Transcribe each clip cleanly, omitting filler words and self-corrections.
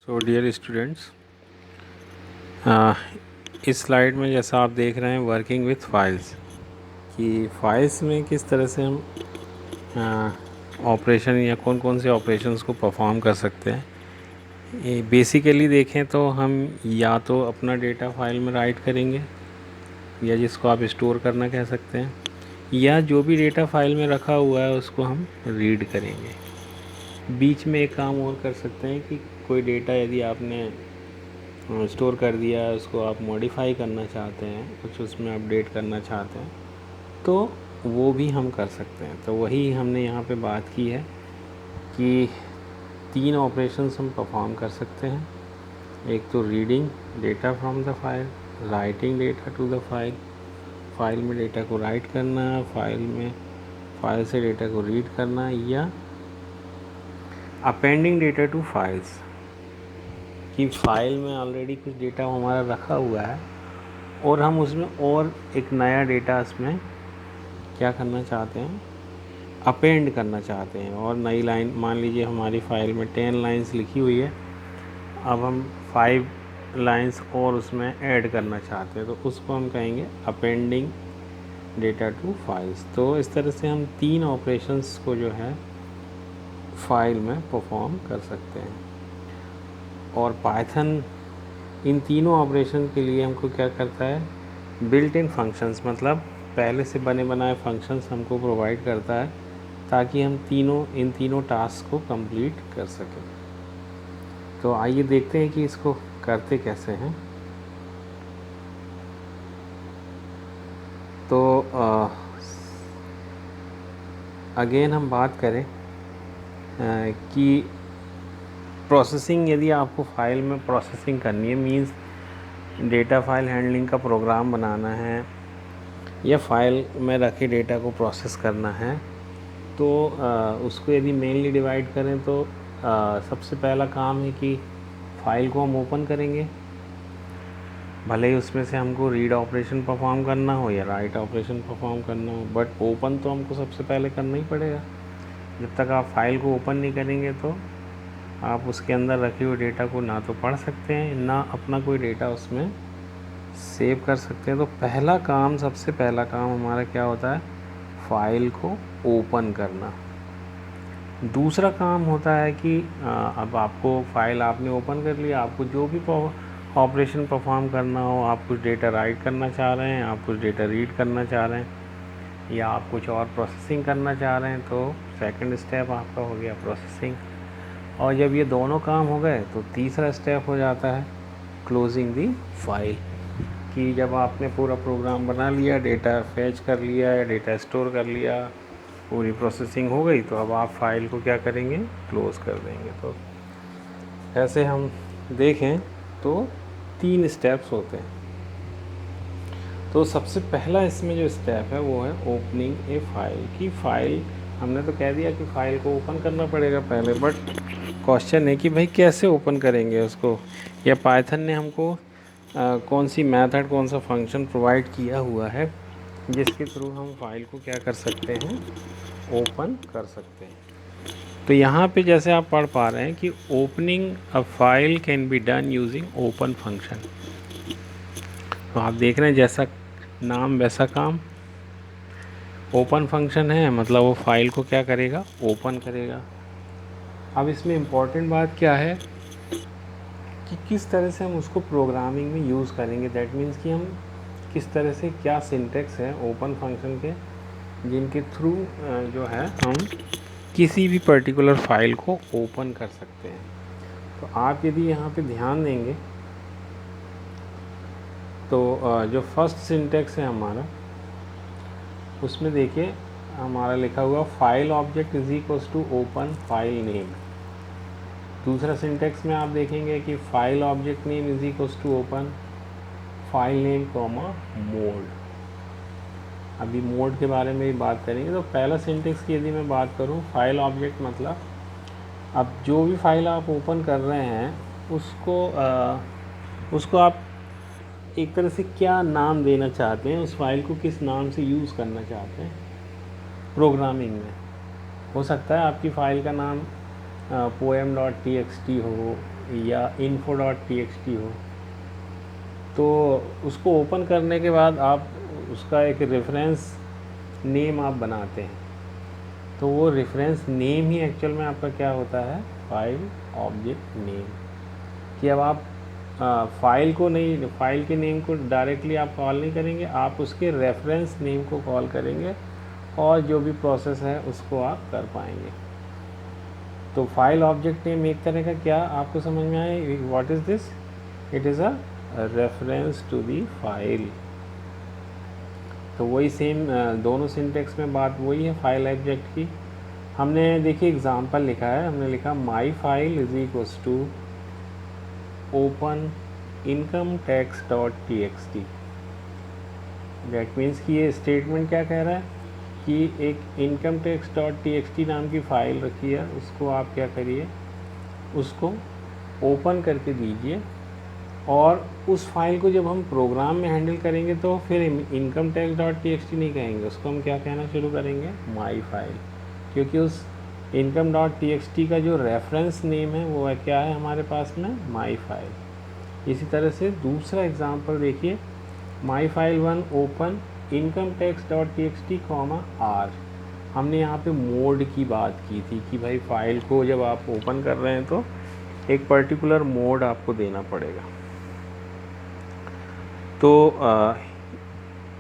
So dear students, इस slide में जैसा आप देख रहे हैं वर्किंग विथ फाइल्स कि फाइल्स में किस तरह से हम ऑपरेशन या कौन कौन से ऑपरेशंस को परफॉर्म कर सकते हैं। ये बेसिकली देखें तो हम या तो अपना डेटा फाइल में राइट करेंगे या जिसको आप स्टोर करना कह सकते हैं, या जो भी डेटा फाइल में रखा हुआ है उसको हम रीड करेंगे। बीच में एक काम और कर सकते हैं कि कोई डेटा यदि आपने स्टोर कर दिया है, उसको आप मॉडिफाई करना चाहते हैं, कुछ उसमें अपडेट करना चाहते हैं, तो वो भी हम कर सकते हैं। तो वही हमने यहाँ पे बात की है कि 3 ऑपरेशंस हम परफॉर्म कर सकते हैं। एक तो reading data from the file, writing data to the file, file में डेटा को राइट करना, फाइल से डेटा को रीड करना, या अपेंडिंग डेटा टू फाइल्स कि फ़ाइल में ऑलरेडी कुछ डेटा हमारा रखा हुआ है और हम उसमें और एक नया डेटा इसमें क्या करना चाहते हैं, अपेंड करना चाहते हैं। और नई लाइन, मान लीजिए हमारी फ़ाइल में 10 लाइंस लिखी हुई है, अब हम 5 लाइंस और उसमें ऐड करना चाहते हैं, तो उसको हम कहेंगे अपेंडिंग डेटा टू फाइल्स। तो इस तरह से हम 3 ऑपरेशंस को जो है फाइल में परफॉर्म कर सकते हैं। और पाइथन इन तीनों ऑपरेशन के लिए हमको क्या करता है, बिल्ट इन फंक्शंस, मतलब पहले से बने बनाए फंक्शंस हमको प्रोवाइड करता है ताकि हम इन तीनों टास्क को कंप्लीट कर सकें। तो आइए देखते हैं कि इसको करते कैसे हैं। तो अगेन हम बात करें कि प्रोसेसिंग, यदि आपको फ़ाइल में प्रोसेसिंग करनी है, मींस डेटा फाइल हैंडलिंग का प्रोग्राम बनाना है या फाइल में रखे डेटा को प्रोसेस करना है, तो उसको यदि मेनली डिवाइड करें तो सबसे पहला काम है कि फ़ाइल को हम ओपन करेंगे। भले ही उसमें से हमको रीड ऑपरेशन परफॉर्म करना हो या राइट ऑपरेशन परफॉर्म करना हो, बट ओपन तो हमको सबसे पहले करना ही पड़ेगा। जब तक आप फाइल को ओपन नहीं करेंगे तो आप उसके अंदर रखे हुए डेटा को ना तो पढ़ सकते हैं, ना अपना कोई डेटा उसमें सेव कर सकते हैं। तो सबसे पहला काम हमारा क्या होता है, फ़ाइल को ओपन करना। दूसरा काम होता है कि अब आपको फ़ाइल आपने ओपन कर लिया, आपको जो भी ऑपरेशन परफॉर्म करना हो, आप कुछ डेटा राइट करना चाह रहे हैं, आप कुछ डेटा रीड करना चाह रहे हैं, या आप कुछ और प्रोसेसिंग करना चाह रहे हैं, तो सेकंड स्टेप आपका हो गया प्रोसेसिंग। और जब ये दोनों काम हो गए तो तीसरा स्टेप हो जाता है क्लोजिंग दी फाइल, कि जब आपने पूरा प्रोग्राम बना लिया, डेटा फेच कर लिया या डेटा स्टोर कर लिया, पूरी प्रोसेसिंग हो गई, तो अब आप फाइल को क्या करेंगे, क्लोज़ कर देंगे। तो ऐसे हम देखें तो 3 स्टेप्स होते हैं। तो सबसे पहला इसमें जो स्टेप है वो है ओपनिंग ए फाइल। की फ़ाइल हमने तो कह दिया कि फ़ाइल को ओपन करना पड़ेगा पहले, बट क्वेश्चन है कि भाई कैसे ओपन करेंगे उसको, या पाइथन ने हमको कौन सी मेथड, कौन सा फंक्शन प्रोवाइड किया हुआ है जिसके थ्रू हम फाइल को क्या कर सकते हैं, ओपन कर सकते हैं। तो यहाँ पे जैसे आप पढ़ पा रहे हैं कि opening a file can be done using open function. तो आप देख रहे हैं जैसा नाम वैसा काम, ओपन फंक्शन है, मतलब वो फाइल को क्या करेगा, ओपन करेगा। अब इसमें इम्पॉर्टेंट बात क्या है कि किस तरह से हम उसको प्रोग्रामिंग में यूज़ करेंगे। दैट मीन्स कि हम किस तरह से, क्या सिंटेक्स है ओपन फंक्शन के जिनके थ्रू जो है हम किसी भी पर्टिकुलर फाइल को ओपन कर सकते हैं। तो आप यदि यहाँ पे ध्यान देंगे तो जो फर्स्ट सिंटेक्स है हमारा, उसमें देखिए हमारा लिखा हुआ file object is equals to open file name. दूसरा सिंटेक्स में आप देखेंगे कि file object name is equals to open file name comma mode. अभी मोड के बारे में भी बात करेंगे। तो पहला सिंटेक्स की यदि मैं बात करूं, फाइल ऑब्जेक्ट मतलब अब जो भी फाइल आप ओपन कर रहे हैं उसको आप एक तरह से क्या नाम देना चाहते हैं, उस फाइल को किस नाम से यूज़ करना चाहते हैं प्रोग्रामिंग में। हो सकता है आपकी फ़ाइल का नाम poem.txt हो, या info.txt हो, तो उसको ओपन करने के बाद आप उसका एक रेफरेंस नेम आप बनाते हैं। तो वो रेफरेंस नेम ही एक्चुअल में आपका क्या होता है, फाइल ऑब्जेक्ट नेम। कि अब आप फाइल को नहीं, फाइल के नेम को डायरेक्टली आप कॉल नहीं करेंगे, आप उसके रेफरेंस नेम को कॉल करेंगे और जो भी प्रोसेस है उसको आप कर पाएंगे। तो फाइल ऑब्जेक्ट नेम एक तरह का क्या आपको समझ में आए, what is this, it is a reference to the file. तो वही सेम दोनों सिंटेक्स में बात वही है फाइल ऑब्जेक्ट की। हमने देखिए एग्जांपल लिखा है, हमने लिखा my file is equals to open income tax dot txt। That means कि ये स्टेटमेंट क्या कह रहा है कि एक इनकम टैक्स डॉट txt नाम की फ़ाइल रखी है, उसको आप क्या करिए, उसको ओपन करके दीजिए। और उस फाइल को जब हम प्रोग्राम में हैंडल करेंगे तो फिर इनकम टैक्स डॉट txt नहीं कहेंगे, उसको हम क्या कहना शुरू करेंगे, माई फाइल। क्योंकि उस इनकम डॉट txt का जो रेफरेंस नेम है वो है क्या है हमारे पास में, माई फाइल। इसी तरह से दूसरा एग्जांपल देखिए, my file one open income tax dot txt comma R. हमने यहाँ पे मोड की बात की थी कि भाई फाइल को जब आप ओपन कर रहे हैं तो एक पर्टिकुलर मोड आपको देना पड़ेगा। तो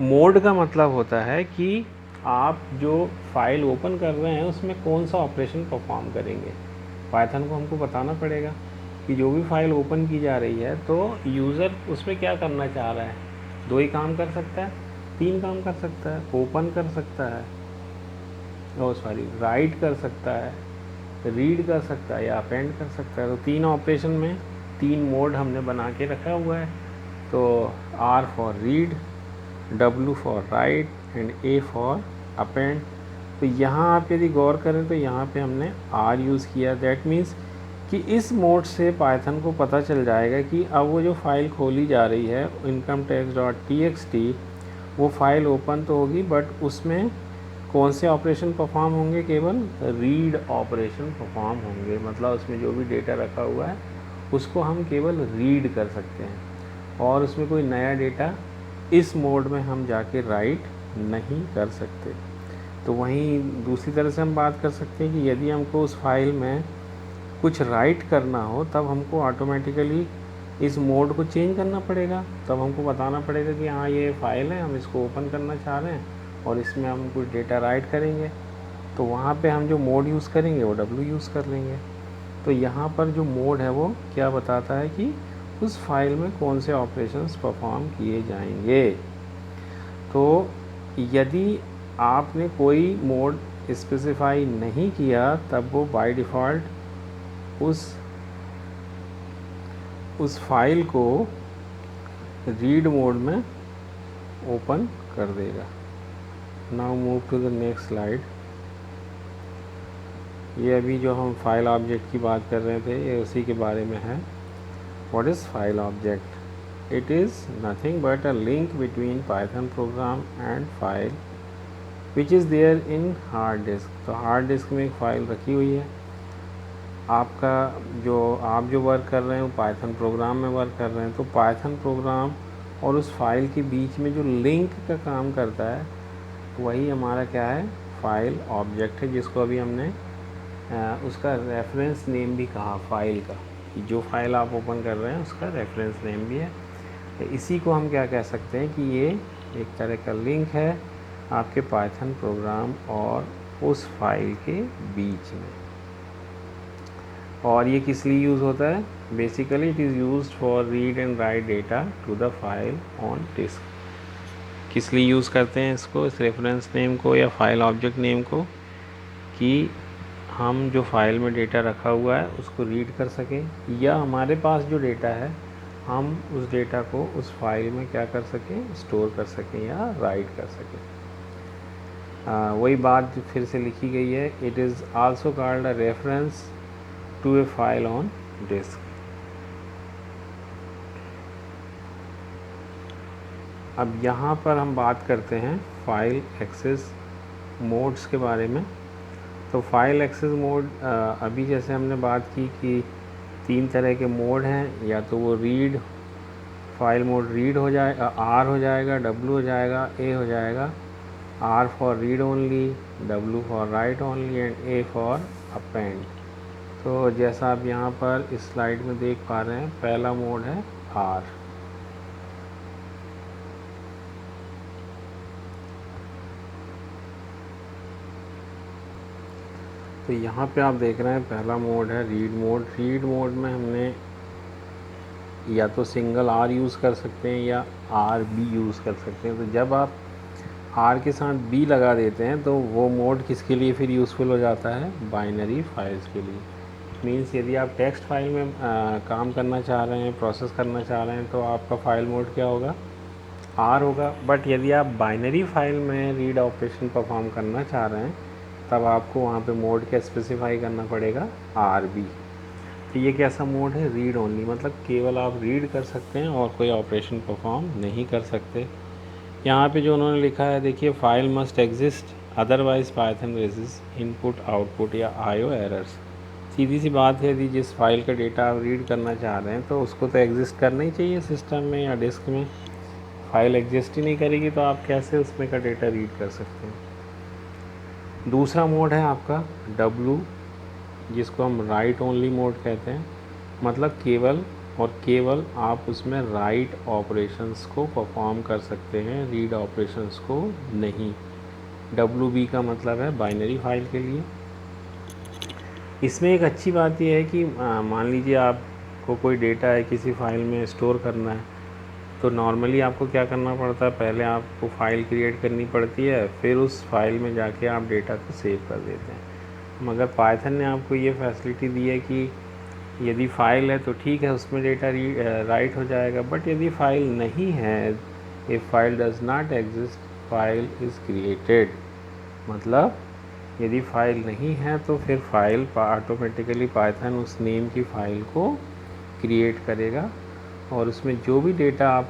मोड का मतलब होता है कि आप जो फाइल ओपन कर रहे हैं उसमें कौन सा ऑपरेशन परफॉर्म करेंगे। पाइथन को हमको बताना पड़ेगा कि जो भी फाइल ओपन की जा रही है तो यूज़र उसमें क्या करना चाह रहा है। 2 ही काम कर सकता है, 3 काम कर सकता है, ओपन कर सकता है, राइट कर सकता है, रीड कर सकता है या अपेंड कर सकता है। तो 3 ऑपरेशन में 3 मोड हमने बना के रखा हुआ है। तो R for read, W for right and A for append. तो यहाँ आप यदि गौर करें तो यहाँ पे हमने R यूज़ किया। दैट मीन्स कि इस मोड से पाइथन को पता चल जाएगा कि अब वो जो फाइल खोली जा रही है इनकम टैक्स डॉट txt, वो फाइल ओपन तो होगी बट उसमें कौन से ऑपरेशन परफॉर्म होंगे, केवल रीड ऑपरेशन परफॉर्म होंगे। मतलब उसमें जो भी डेटा रखा हुआ है उसको हम केवल रीड कर सकते हैं और उसमें कोई नया डेटा इस मोड में हम जाके राइट नहीं कर सकते। तो वहीं दूसरी तरह से हम बात कर सकते हैं कि यदि हमको उस फाइल में कुछ राइट करना हो तब हमको ऑटोमेटिकली इस मोड को चेंज करना पड़ेगा। तब हमको बताना पड़ेगा कि हाँ ये फ़ाइल है, हम इसको ओपन करना चाह रहे हैं और इसमें हम कुछ डेटा राइट करेंगे। तो वहाँ पे हम जो मोड यूज़ करेंगे वो W यूज़ कर लेंगे। तो यहाँ पर जो मोड है वो क्या बताता है कि उस फाइल में कौन से ऑपरेशंस परफॉर्म किए जाएंगे। तो यदि आपने कोई मोड स्पेसिफाई नहीं किया तब वो बाय डिफ़ॉल्ट उस फाइल को रीड मोड में ओपन कर देगा। Now move to the next slide. ये अभी जो हम फाइल ऑब्जेक्ट की बात कर रहे थे ये उसी के बारे में है। What is file object? It is nothing but a link between Python program and file which is there in hard disk. तो हार्ड डिस्क में एक फ़ाइल रखी हुई है। आपका आप जो वर्क कर रहे हैं वो पाइथन प्रोग्राम में वर्क कर रहे हैं। तो पाइथन प्रोग्राम और उस फाइल के बीच में जो लिंक का काम करता है वही हमारा क्या है, फाइल ऑब्जेक्ट है, जिसको अभी हमने उसका रेफरेंस नेम भी कहा फाइल का, कि जो फाइल आप ओपन कर रहे हैं उसका रेफरेंस नेम भी है। तो इसी को हम क्या कह सकते हैं कि ये एक तरह का लिंक है आपके पाइथन प्रोग्राम और उस फाइल के बीच में। और ये किस लिए यूज़ होता है? Basically it is used for read and write data to the file on disk. किस लिए यूज़ करते हैं इसको, इस रेफरेंस नेम को या फाइल ऑब्जेक्ट नेम को, कि हम जो फाइल में डेटा रखा हुआ है उसको रीड कर सकें या हमारे पास जो डेटा है हम उस डेटा को उस फाइल में क्या कर सकें, स्टोर कर सकें या राइट कर सकें। वही बात फिर से लिखी गई है, it is also called a reference to a file on disk. अब यहाँ पर हम बात करते हैं फाइल एक्सेस मोड्स के बारे में। तो फाइल एक्सेस मोड अभी जैसे हमने बात की कि तीन तरह के मोड हैं, या तो वो रीड फाइल मोड रीड हो जाएगा, आर हो जाएगा, डब्ल्यू हो जाएगा, ए हो जाएगा। R for read only, W for write only and A for append. तो जैसा आप यहाँ पर इस स्लाइड में देख पा रहे हैं, पहला मोड है आर। तो यहाँ पे आप देख रहे हैं पहला मोड है रीड मोड। रीड मोड में हमने या तो सिंगल आर यूज़ कर सकते हैं या आर बी यूज़ कर सकते हैं। तो जब आप आर के साथ बी लगा देते हैं तो वो मोड किसके लिए फिर यूज़फुल हो जाता है? बाइनरी फाइल्स के लिए। मीन्स यदि आप टेक्स्ट फाइल में काम करना चाह रहे हैं, प्रोसेस करना चाह रहे हैं, तो आपका फाइल मोड क्या होगा? आर होगा। बट यदि आप बाइनरी फाइल में रीड ऑपरेशन परफॉर्म करना चाह रहे हैं, तब आपको वहाँ पे मोड क्या स्पेसिफाई करना पड़ेगा? R B. तो ये कैसा मोड है? रीड ओनली, मतलब केवल आप रीड कर सकते हैं और कोई ऑपरेशन परफॉर्म नहीं कर सकते। यहाँ पे जो उन्होंने लिखा है देखिए, file must exist otherwise Python raises input output या आईओ एरर्स। सीधी सी बात है, यदि जिस फाइल का डेटा आप रीड करना चाह रहे हैं तो उसको तो एग्जिस्ट करना ही चाहिए सिस्टम में या डिस्क में। फाइल एग्जिस्ट ही नहीं करेगी तो आप कैसे उसमें का डेटा रीड कर सकते हैं? दूसरा मोड है आपका डब्ल्यू, जिसको हम राइट ओनली मोड कहते हैं। मतलब केवल और केवल आप उसमें राइट ऑपरेशंस को परफॉर्म कर सकते हैं, रीड ऑपरेशंस को नहीं। डब्ल्यू बी का मतलब है बाइनरी फाइल के लिए। इसमें एक अच्छी बात यह है कि मान लीजिए आपको कोई डेटा है किसी फाइल में स्टोर करना है, तो नॉर्मली आपको क्या करना पड़ता है? पहले आपको फ़ाइल क्रिएट करनी पड़ती है, फिर उस फाइल में जाके आप डेटा को सेव कर देते हैं। मगर पाइथन ने आपको ये फैसिलिटी दी है कि यदि फ़ाइल है तो ठीक है, उसमें डेटा राइट हो जाएगा। बट यदि फ़ाइल नहीं है, if file does not exist file is created. मतलब यदि फ़ाइल नहीं है तो फिर फाइल ऑटोमेटिकली पाइथन उस नेम की फ़ाइल को क्रिएट करेगा और उसमें जो भी डेटा आप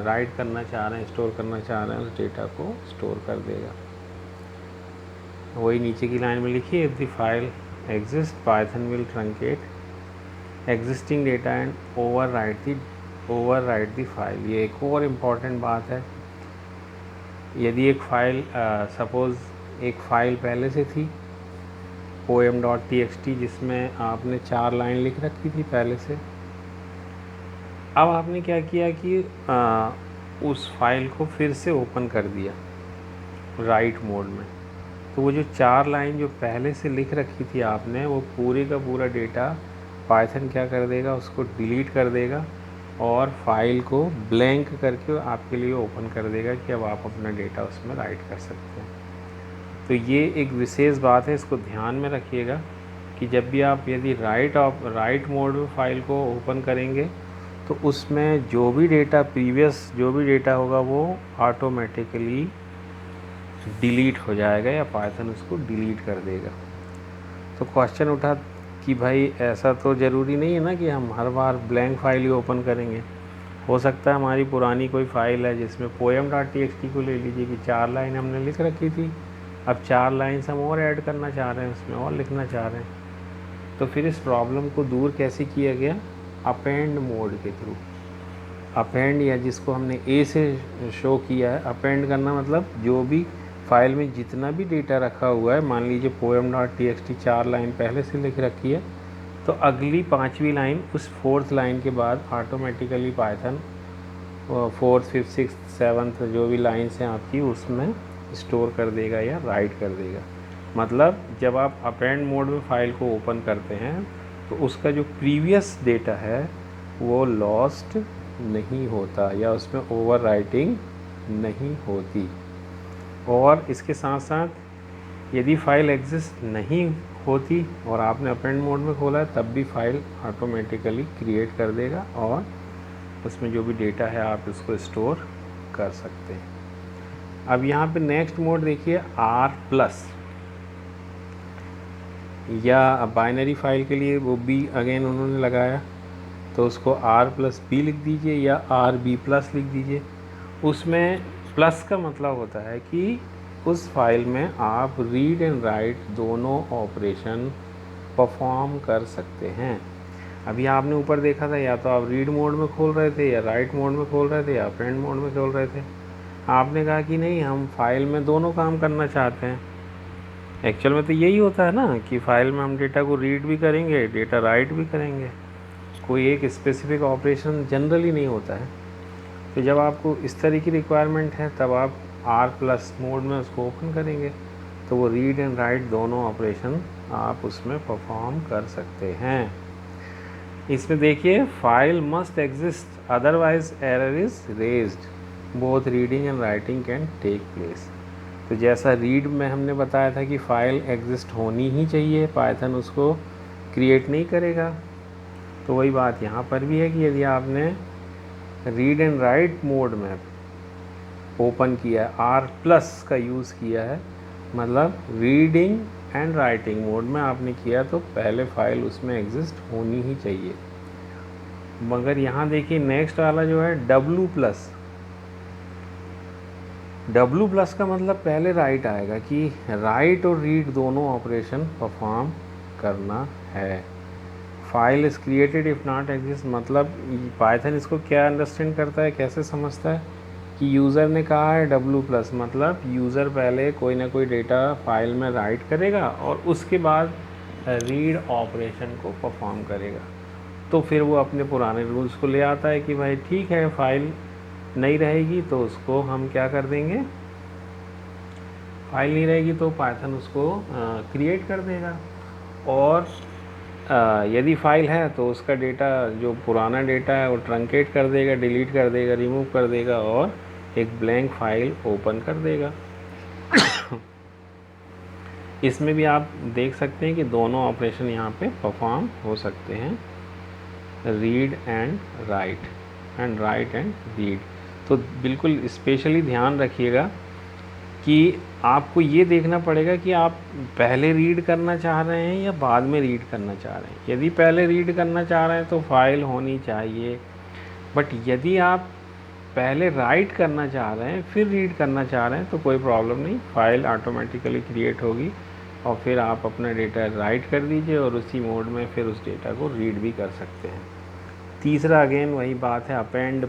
राइट करना चाह रहे हैं, स्टोर करना चाह रहे हैं, उस डेटा को स्टोर कर देगा। वही नीचे की लाइन में लिखिए, if the file exist Python will truncate existing data and overwrite the file. ये एक और इम्पॉर्टेंट बात है। यदि एक फ़ाइल सपोज़ एक फ़ाइल पहले से थी poem.txt, जिसमें आपने 4 लाइन लिख रखी थी पहले से। अब आपने क्या किया कि उस फाइल को फिर से ओपन कर दिया राइट मोड में, तो वो जो 4 लाइन जो पहले से लिख रखी थी आपने, वो पूरे का पूरा डेटा पाइथन क्या कर देगा? उसको डिलीट कर देगा और फाइल को ब्लैंक करके आपके लिए ओपन कर देगा कि अब आप अपना डेटा उसमें राइट कर सकते हैं। तो ये एक विशेष बात है, इसको ध्यान में रखिएगा कि जब भी आप यदि राइट मोड में फ़ाइल को ओपन करेंगे तो उसमें जो भी डेटा प्रीवियस जो भी डेटा होगा वो ऑटोमेटिकली डिलीट हो जाएगा या पाइथन उसको डिलीट कर देगा। तो क्वेश्चन उठा कि भाई ऐसा तो ज़रूरी नहीं है ना कि हम हर बार ब्लैंक फाइल ही ओपन करेंगे। हो सकता है हमारी पुरानी कोई फ़ाइल है जिसमें poem.txt को ले लीजिए कि 4 लाइन हमने लिख रखी थी, अब 4 लाइन्स हम और ऐड करना चाह रहे हैं, उसमें और लिखना चाह रहे हैं। तो फिर इस प्रॉब्लम को दूर कैसे किया गया? अपेंड मोड के थ्रू। अपेंड, या जिसको हमने ए से शो किया है, अपेंड करना मतलब जो भी फाइल में जितना भी डेटा रखा हुआ है, मान लीजिए poem.txt 4 लाइन पहले से लिख रखी है, तो अगली 5वीं लाइन उस 4th लाइन के बाद automatically Python 4th 5th 6th 7th जो भी लाइन्स हैं आपकी उसमें स्टोर कर देगा या राइट कर देगा। मतलब जब आप अपेंड मोड में फ़ाइल को ओपन करते हैं तो उसका जो प्रीवियस डेटा है वो लॉस्ट नहीं होता या उसमें ओवर राइटिंग नहीं होती। और इसके साथ साथ यदि फ़ाइल एग्जिस्ट नहीं होती और आपने अपेंड मोड में खोला है, तब भी फ़ाइल ऑटोमेटिकली क्रिएट कर देगा और उसमें जो भी डेटा है आप उसको स्टोर कर सकते हैं। अब यहाँ पे नेक्स्ट मोड देखिए, R+ या बाइनरी फाइल के लिए वो बी अगेन उन्होंने लगाया, तो उसको R+B लिख दीजिए या RB+ लिख दीजिए। उसमें प्लस का मतलब होता है कि उस फाइल में आप रीड एंड राइट दोनों ऑपरेशन परफॉर्म कर सकते हैं। अभी आपने ऊपर देखा था, या तो आप रीड मोड में खोल रहे थे, या राइट मोड में खोल रहे थे, या अपेंड मोड में खोल रहे थे। आपने कहा कि नहीं, हम फाइल में दोनों काम करना चाहते हैं। एक्चुअल में तो यही होता है ना कि फ़ाइल में हम डेटा को रीड भी करेंगे, डेटा राइट भी करेंगे, कोई एक स्पेसिफिक ऑपरेशन जनरली नहीं होता है। तो जब आपको इस तरह की रिक्वायरमेंट है तब आप R+ मोड में उसको ओपन करेंगे, तो वो रीड एंड राइट दोनों ऑपरेशन आप उसमें परफॉर्म कर सकते हैं। इसमें देखिए, file must exist otherwise error is raised, both reading and writing can take place. तो जैसा रीड में हमने बताया था कि फ़ाइल एग्जिस्ट होनी ही चाहिए, पाइथन उसको क्रिएट नहीं करेगा, तो वही बात यहाँ पर भी है कि यदि आपने रीड एंड राइट मोड में ओपन किया है, R+ का यूज़ किया है, मतलब रीडिंग एंड राइटिंग मोड में आपने किया, तो पहले फ़ाइल उसमें एग्जिस्ट होनी ही चाहिए। मगर यहाँ देखिए नेक्स्ट वाला जो है W+ का मतलब पहले राइट आएगा कि राइट और रीड दोनों ऑपरेशन परफॉर्म करना है। File is created if not exist, मतलब पाइथन इसको क्या अंडरस्टैंड करता है, कैसे समझता है कि यूज़र ने कहा है W+, मतलब यूज़र पहले कोई ना कोई डेटा फाइल में राइट करेगा और उसके बाद रीड ऑपरेशन को परफॉर्म करेगा। तो फिर वो अपने पुराने रूल्स को ले आता है कि भाई ठीक है, फाइल नहीं रहेगी तो उसको हम क्या कर देंगे, फाइल नहीं रहेगी तो पाइथन उसको क्रिएट कर देगा, और यदि फाइल है तो उसका डेटा, जो पुराना डेटा है, वो ट्रंकेट कर देगा, डिलीट कर देगा, रिमूव कर देगा, और एक ब्लैंक फाइल ओपन कर देगा। इसमें भी आप देख सकते हैं कि दोनों ऑपरेशन यहाँ पे परफॉर्म हो सकते हैं, read and right and read. तो बिल्कुल स्पेशली ध्यान रखिएगा कि आपको ये देखना पड़ेगा कि आप पहले रीड करना चाह रहे हैं या बाद में रीड करना चाह रहे हैं। यदि पहले रीड करना चाह रहे हैं तो फाइल होनी चाहिए, बट यदि आप पहले राइट करना चाह रहे हैं फिर रीड करना चाह रहे हैं तो कोई प्रॉब्लम नहीं, फाइल ऑटोमेटिकली क्रिएट होगी और फिर आप अपना डेटा राइट कर दीजिए और उसी मोड में फिर उस डेटा को रीड भी कर सकते हैं। तीसरा अगेन वही बात है, अपेंड+।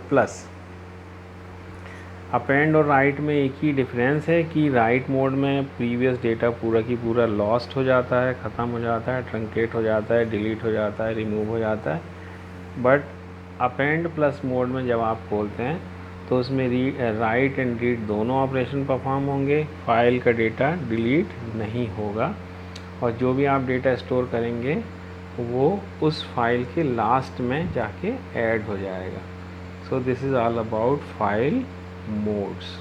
अपेंड और राइट में एक ही डिफरेंस है कि राइट मोड में प्रीवियस डेटा पूरा की पूरा लॉस्ट हो जाता है, ख़त्म हो जाता है, ट्रंकेट हो जाता है, डिलीट हो जाता है, रिमूव हो जाता है। बट अपेंड+ मोड में जब आप खोलते हैं तो उसमें राइट एंड रीड दोनों ऑपरेशन परफॉर्म होंगे, फाइल का डेटा डिलीट नहीं होगा, और जो भी आप डेटा स्टोर करेंगे वो उस फाइल के लास्ट में जाके ऐड हो जाएगा। So this is all about file modes.